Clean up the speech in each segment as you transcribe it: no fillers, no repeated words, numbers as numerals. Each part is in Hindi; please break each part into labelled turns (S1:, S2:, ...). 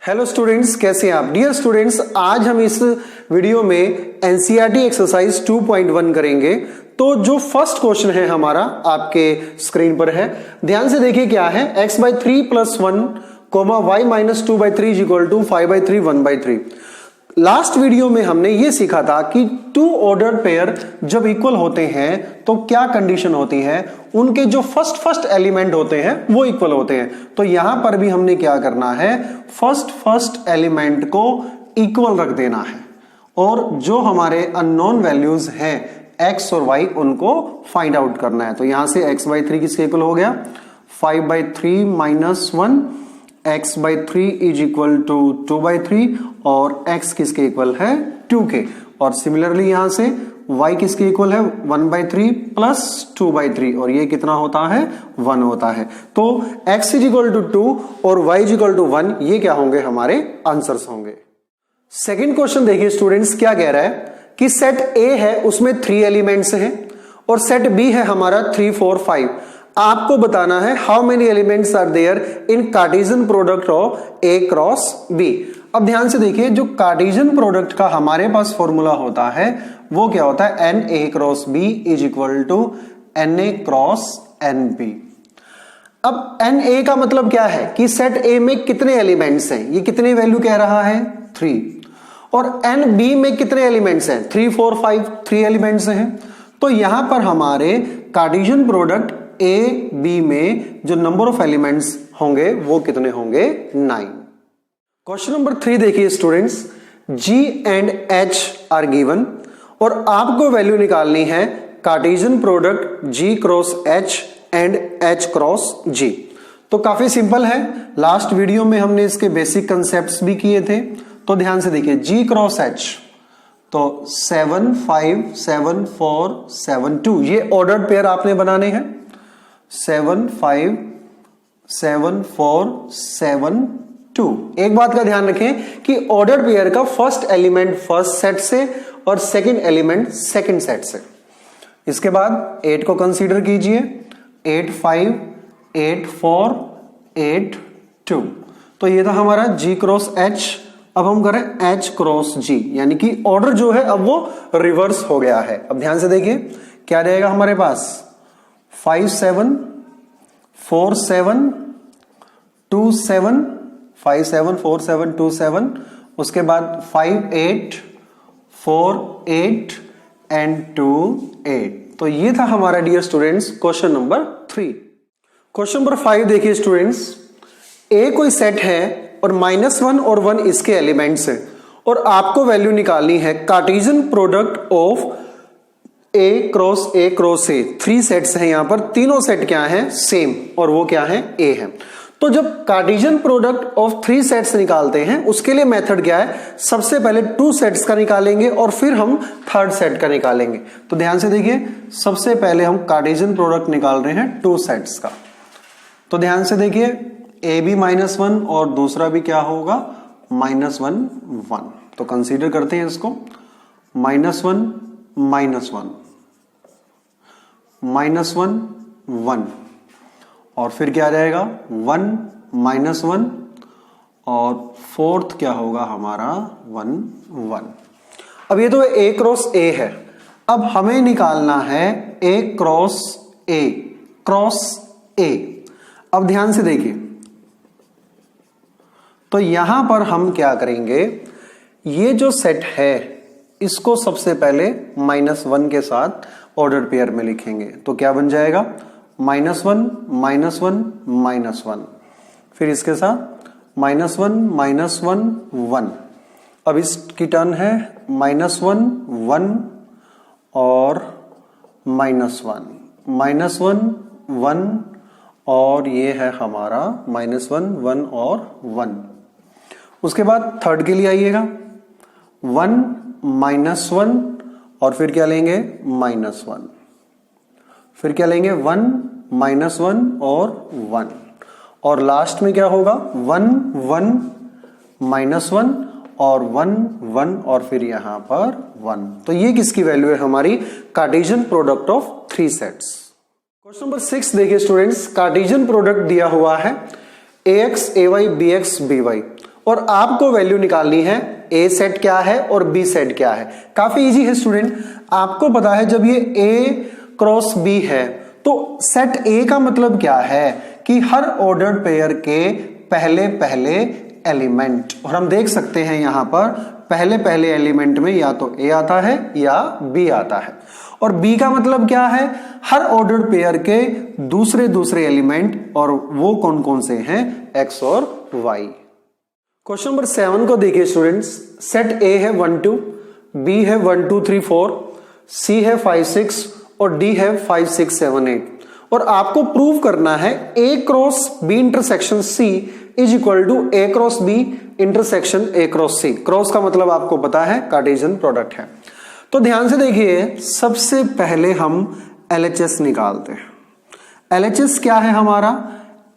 S1: हेलो स्टूडेंट्स, कैसे हैं आप? डियर स्टूडेंट्स, आज हम इस वीडियो में एनसीईआरटी एक्सरसाइज 2.1 करेंगे। तो जो फर्स्ट क्वेश्चन है हमारा आपके स्क्रीन पर है, ध्यान से देखिए क्या है। x/3 + 1, y - 2/3 = 5/3 1/3। लास्ट वीडियो में हमने ये सीखा था कि टू ऑर्डर्ड पेयर जब इक्वल होते हैं तो क्या कंडीशन होती है, उनके जो फर्स्ट एलिमेंट होते हैं वो इक्वल होते हैं। तो यहां पर भी हमने क्या करना है, फर्स्ट एलिमेंट को इक्वल रख देना है और जो हमारे अननोन वैल्यूज हैं x और y उनको फाइंड आउट करना है। तो यहां से x/3 किसके इक्वल हो गया, 5/3 - 1, x/3 = 2/3 और x किसके इक्वल है, 2 के। और सिमिलरली यहां से y किसके इक्वल है, 1/3 + 2/3 और ये कितना होता है, 1 होता है। तो x = 2 और y = 1, ये क्या होंगे, हमारे आंसर्स होंगे। सेकंड क्वेश्चन देखिए स्टूडेंट्स, क्या कह रहा है कि सेट A है, उसमें 3 एलिमेंट्स हैं और सेट B है हमारा 3 4 5। आपको बताना है how many elements are there in Cartesian product of A × B। अब ध्यान से देखिए, जो कार्टेशियन प्रोडक्ट का हमारे पास फॉर्मूला होता है वो क्या होता है, NA × B = NA × NB। अब NA का मतलब क्या है कि सेट A में कितने एलिमेंट्स हैं, ये कितने वैल्यू कह रहा है, 3। और NB में कितने एलिमेंट्स हैं, 3 4 5, 3 एलिमेंट्स हैं। तो यहां पर हमारे कार्टेशियन प्रोडक्ट A B में जो नंबर ऑफ एलिमेंट्स होंगे वो कितने होंगे, 9। क्वेश्चन नंबर 3 देखिए students, G and H are given और आपको वैल्यू निकालनी है Cartesian product G × H and H × G। तो काफी सिंपल है, लास्ट वीडियो में हमने इसके बेसिक कंसेप्ट्स भी किए थे। तो ध्यान से देखिए, G × H तो 7 5 7 4 7 2, ये ऑर्डर्ड पेयर आपने बनाने हैं। 7 5 7 4 7 2। एक बात का ध्यान रखें कि ऑर्डर्ड पेयर का फर्स्ट एलिमेंट फर्स्ट सेट से और सेकंड एलिमेंट सेकंड सेट से। इसके बाद 8 को कंसीडर कीजिए, 8 5 8 4 8 2। तो ये था हमारा G × H। अब हम करें H × G, यानी कि ऑर्डर जो है अब वो रिवर्स हो गया है। अब ध्यान से देखिए क्या रहेगा हमारे पास, 5 7 4 7 2 7, 5 7 4 7 2 7। उसके बाद 5 8 4 8 एंड 2 8। तो ये था हमारा dear students question number 3। Question number 5 देखिए स्टूडेंट्स, A कोई सेट है और -1 और 1 इसके एलिमेंट्स हैं और आपको वैल्यू निकालनी है Cartesian product of A × A। 3 sets हैं यहां पर, तीनों सेट क्या हैं, सेम, और वो क्या है, A है। तो जब कार्टेशियन प्रोडक्ट ऑफ 3 सेट्स निकालते हैं उसके लिए मेथड क्या है, सबसे पहले 2 सेट्स का निकालेंगे और फिर हम थर्ड सेट का निकालेंगे। तो ध्यान से देखिए, सबसे पहले हम कार्टेशियन प्रोडक्ट निकाल रहे हैं 2 सेट्स का। तो ध्यान से देखिए, AB -1 और दूसरा भी क्या होगा, -1 1। तो कंसीडर करते हैं इसको, -1 -1 1 और फिर क्या रहेगा, 1 -1 और फोर्थ क्या होगा हमारा, 1 1। अब ये तो A × A है। अब हमें निकालना है A × A। अब ध्यान से देखिए, तो यहां पर हम क्या करेंगे, ये जो सेट है इसको सबसे पहले -1 के साथ ऑर्डर पेयर में लिखेंगे। तो क्या बन जाएगा, -1 -1 -1। फिर इसके साथ -1 -1 1। अब इसकी टर्न है -1 1 और -1 1 और ये है हमारा -1 1 और 1। उसके बाद थर्ड के लिए आइएगा, 1 -1 और फिर क्या लेंगे, -1। फिर क्या लेंगे, 1 -1 और 1। और लास्ट में क्या होगा, 1 1 -1 और 1 1 और फिर यहां पर 1। तो ये किसकी वैल्यू है, हमारी Cartesian product of 3 sets. Question number 6 देखिए स्टूडेंट्स, कार्टेशियन प्रोडक्ट दिया हुआ है AX AY BX BY और आपको वैल्यू निकालनी है ए सेट क्या है और बी सेट क्या है। काफी इजी है स्टूडेंट, आपको पता है जब ये ए क्रॉस बी है तो सेट ए का मतलब क्या है कि हर ऑर्डर्ड पेयर के पहले पहले एलिमेंट, और हम देख सकते हैं यहां पर पहले पहले एलिमेंट में या तो ए आता है या बी आता है। और बी का मतलब क्या है, हर ऑर्डर्ड पेयर के दूसरे दूसरे एलिमेंट, और वो कौन कौन से हैं, एक्स और वाई। क्वेश्चन नंबर 7 को देखिए स्टूडेंट्स, सेट ए है 1 2, बी है 1 2 3 4, सी है 5 6 और डी है 5 6 7 8, और आपको प्रूव करना है A cross B intersection C is equal to A cross B intersection A cross C. Cross का मतलब आपको पता है कार्टेशियन प्रोडक्ट है। तो ध्यान से देखिए, सबसे पहले हम LHS निकालते हैं। LHS क्या है हमारा,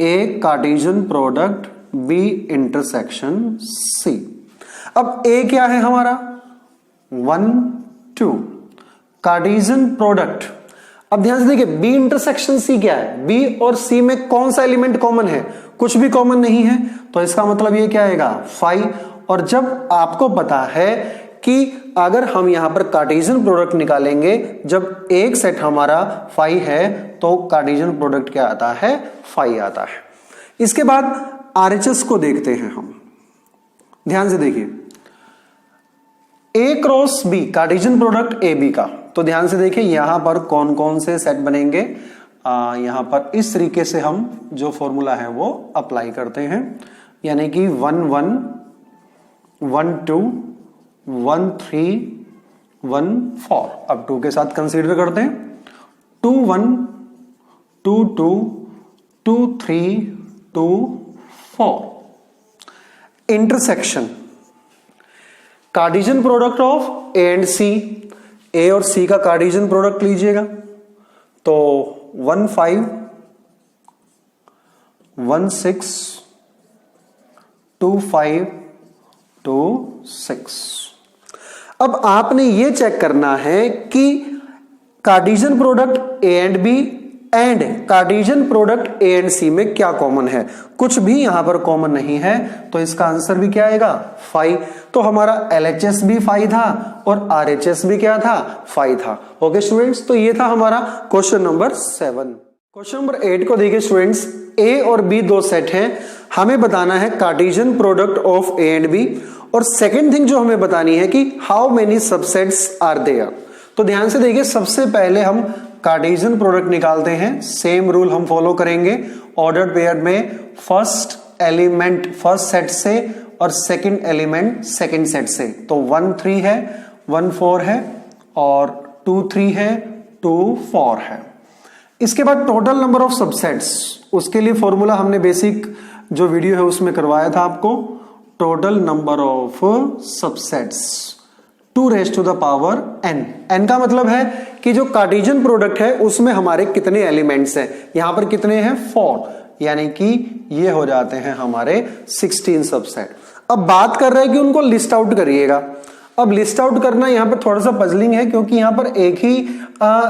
S1: A Cartesian product B intersection C. अब ए क्या है हमारा 1 2 कार्टेशियन प्रोडक्ट। अब ध्यान से देखिए, बी इंटरसेक्शन सी क्या है, बी और सी में कौन सा एलिमेंट कॉमन है, कुछ भी कॉमन नहीं है, तो इसका मतलब ये क्या आएगा 5। और जब आपको पता है कि अगर हम यहां पर कार्टेशियन प्रोडक्ट निकालेंगे, जब एक सेट हमारा 5 है तो कार्टेशियन प्रोडक्ट क्या आता है 5 आता है। इसके बाद RHS को देखते हैं हम। ध्यान से देखिए, A cross B Cartesian product A B का, तो ध्यान से देखिए यहां पर कौन कौन से सेट बनेंगे। यहां पर इस तरीके से हम जो फॉर्मूला है वो अप्लाई करते हैं, यानी कि 1 1 1 2 1 3 1 4। अब 2 के साथ कंसीडर करते हैं, 2 1 2 2 2 3 2 4। Intersection Cartesian product of A and C, A और सी का कार्टेशियन प्रोडक्ट लीजिएगा, तो 1 5 1 6 2 5 2 6। अब आपने ये चेक करना है कि Cartesian product A and B and Cartesian product A and C में क्या कॉमन है। कुछ भी यहां पर कॉमन नहीं है, तो इसका आंसर भी क्या आएगा 5। तो हमारा LHS भी 5 था और RHS भी क्या था 5 था। ओके स्टूडेंट्स, तो ये था हमारा क्वेश्चन नंबर 7। क्वेश्चन नंबर 8 को देखिए स्टूडेंट्स, ए और बी दो सेट हैं, हमें बताना है Cartesian product of A and B, और सेकेंड थिंग जो हमें बतानी है कि how many subsets are there. तो ध्यान से देखिए, सबसे पहले हम कार्टेशियन प्रोडक्ट निकालते हैं। सेम रूल हम फॉलो करेंगे, ऑर्डर्ड पेयर में फर्स्ट एलिमेंट फर्स्ट सेट से और सेकंड एलिमेंट सेकंड सेट से। तो 1 3 है, 1 4 है और 2 3 है, 2 4 है। इसके बाद टोटल नंबर ऑफ सबसेट्स, उसके लिए फॉर्मूला हमने बेसिक जो वीडियो है उसमें करवाया था आपको। Total number of subsets 2 raise to the power n। n का मतलब है कि जो कार्टेशियन प्रोडक्ट है उसमें हमारे कितने एलिमेंट्स हैं। यहां पर कितने हैं 4, यानी कि ये हो जाते हैं हमारे 16 सबसेट। अब बात कर रहे हैं कि उनको लिस्ट आउट करिएगा। अब लिस्ट आउट करना यहां पर थोड़ा सा पजलिंग है, क्योंकि यहां पर एक ही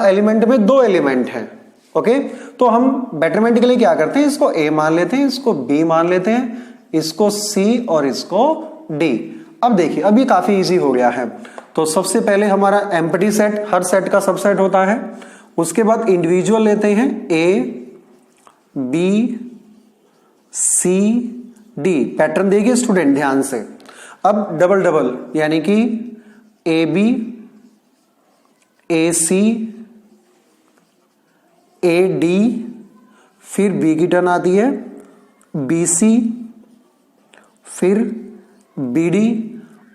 S1: एलिमेंट में 2 एलिमेंट हैं। ओके, तो हम बेटरमेंट के लिए क्या करते हैं, इसको A मान लेते हैं, इसको B मान लेते हैं, इसको C और इसको D। अब देखिए, अब ये काफी इजी हो गया है। तो सबसे पहले हमारा एम्प्टी सेट, हर सेट का सबसेट होता है। उसके बाद इंडिविजुअल लेते हैं, A B C D। Pattern देखिए स्टूडेंट ध्यान से। अब डबल डबल, यानी कि AB AC AD, फिर B की टर्न आती है BC, फिर BD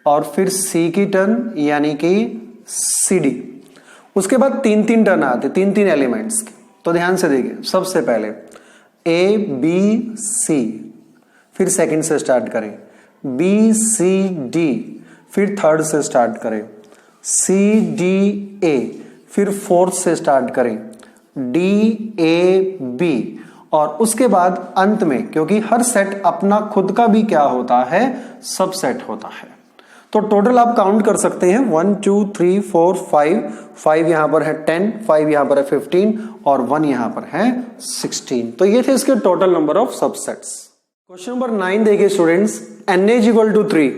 S1: और फिर C की टर्न यानी कि CD। उसके बाद 3 टर्न आते, 3 एलिमेंट्स की। तो ध्यान से देखिए, सबसे पहले A B C, फिर सेकंड से स्टार्ट करें, B C D, फिर थर्ड से स्टार्ट करें, C D A, फिर फोर्थ से स्टार्ट करें, D A B, और उसके बाद अंत में, क्योंकि हर सेट अपना खुद का भी क्या होता है सबसेट होता है। तो टोटल आप काउंट कर सकते हैं 1 2 3 4 5 यहां पर है 10, 5 यहां पर है 15 और 1 यहां पर है 16। तो ये थे इसके total number of subsets. Question number 9 देखिए students, Na is equal to 3,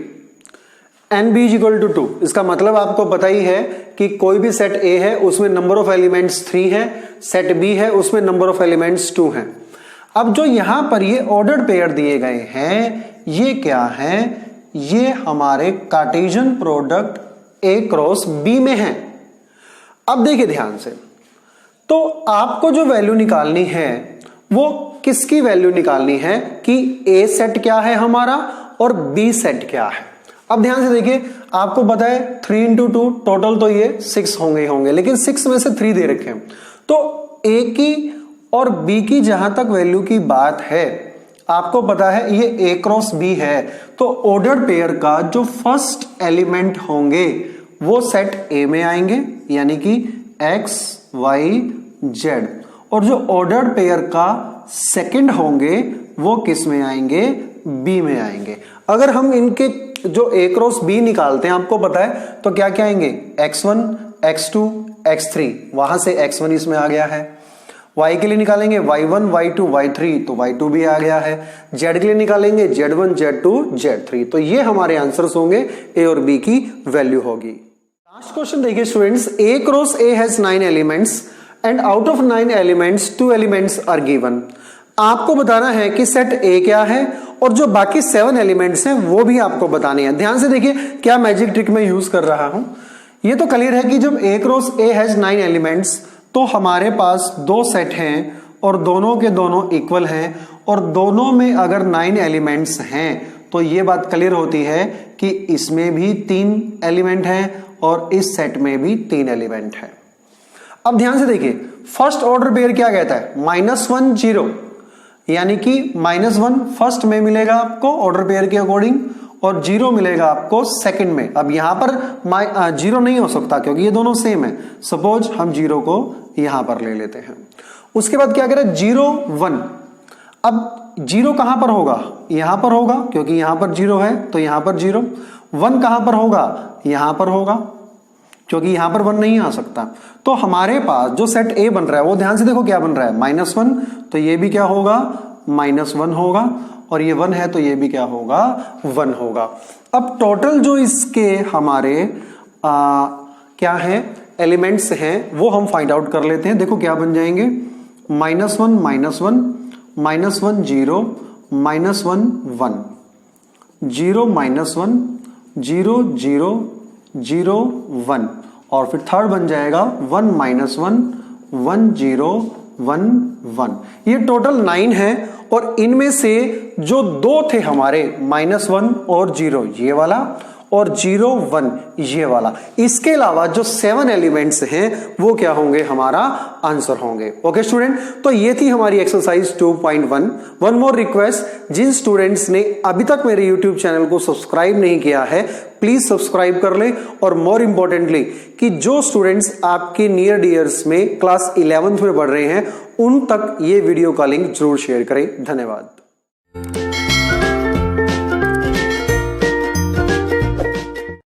S1: Nb is equal to 2। इसका मतलब आपको पता ही है कि कोई भी सेट A है उसमें नंबर ऑफ एलिमेंट्स 3 है, सेट B है उसमें नंबर ऑफ एलिमेंट्स 2 है। अब जो यहां पर ये ऑर्डर्ड पेयर दिए गए हैं ये क्या है, ये हमारे Cartesian product A cross B में है। अब देखिए ध्यान से, तो आपको जो वैल्यू निकालनी है वो किसकी वैल्यू निकालनी है कि A सेट क्या है हमारा और B सेट क्या है। अब ध्यान से देखिए, आपको पता है 3 इंटू 2 टोटल तो ये 6 होंगे, लेकिन 6 में से 3 दे रखे हैं। तो A की और B की जहां तक वैल्यू की बात है, आपको पता है ये A क्रॉस B है, तो ऑर्डर्ड पेयर का जो फर्स्ट एलिमेंट होंगे वो सेट A में आएंगे, यानी कि X Y Z, और जो ऑर्डर्ड पेयर का सेकंड होंगे वो किस में आएंगे, B में आएंगे। अगर हम इनके जो A क्रॉस B निकालते हैं आपको पता है तो क्या क्या आएंगे, X1 X2 X3, वहां से X1 इसमें आ गया है। Y के लिए निकालेंगे Y1 Y2 Y3, तो Y2 भी आ गया है। Z के लिए निकालेंगे Z1 Z2 Z3, तो ये हमारे आंसर्स होंगे, A और B की वैल्यू होगी। लास्ट क्वेश्चन देखिए students, A cross A has 9 elements and out of 9 elements 2 elements are given. आपको बताना है कि सेट A क्या है और जो बाकी 7 एलिमेंट्स हैं वो भी आपको बताने हैं। ध्यान से देखिए क्या मैजिक ट्रिक मैं यूज कर रहा हूं। ये तो क्लियर है कि जब A cross A has 9 elements तो हमारे पास 2 सेट हैं और दोनों के दोनों इक्वल हैं, और दोनों में अगर 9 एलिमेंट्स हैं तो ये बात क्लियर होती है कि इसमें भी 3 एलिमेंट हैं और इस सेट में भी 3 एलिमेंट है। अब ध्यान से देखिए, फर्स्ट ऑर्डर पेयर क्या कहता है, -1 0, यानी कि -1 फर्स्ट में मिलेगा आपको ऑर्डर पेयर के अकॉर्डिंग और 0 मिलेगा आपको सेकंड में। अब यहां पर 0 नहीं हो सकता क्योंकि ये दोनों सेम है। सपोज हम 0 को यहां पर ले लेते हैं। उसके बाद क्या करें, 0 1। अब 0 कहां पर होगा, यहां पर होगा क्योंकि यहां पर 0 है तो यहां पर 0। 1 कहां पर होगा, यहां पर होगा क्योंकि यहां पर 1 नहीं आ सकता। तो हमारे पास जो सेट A बन रहा है वो ध्यान से देखो क्या बन रहा है, -1, तो ये भी क्या होगा, -1 होगा, और ये 1 है तो ये भी क्या होगा, 1 होगा। अब टोटल जो इसके हमारे क्या है एलिमेंट्स हैं वो हम फाइंड आउट कर लेते हैं। देखो क्या बन जाएंगे, -1 -1 -1 0 -1 1 0 -1 0 0 0 1, और फिर थर्ड बन जाएगा 1 -1 1 0 1 1। ये टोटल 9 है और इनमें से जो 2 थे हमारे -1 और 0 ये वाला और 0 1 ये वाला, इसके अलावा जो 7 एलिमेंट्स हैं वो क्या होंगे, हमारा आंसर होंगे। ओके स्टूडेंट, तो ये थी हमारी एक्सरसाइज 2.1। वन मोर रिक्वेस्ट, जिन स्टूडेंट्स ने अभी तक मेरे यूट्यूब चैनल को सब्सक्राइब नहीं किया है प्लीज सब्सक्राइब कर ले, और मोर इंपॉर्टेंटली कि जो स्टूडेंट्स आपके नियर डियर्स में क्लास 11th में पढ़ रहे हैं उन तक ये वीडियो का लिंक जरूर शेयर करें। धन्यवाद।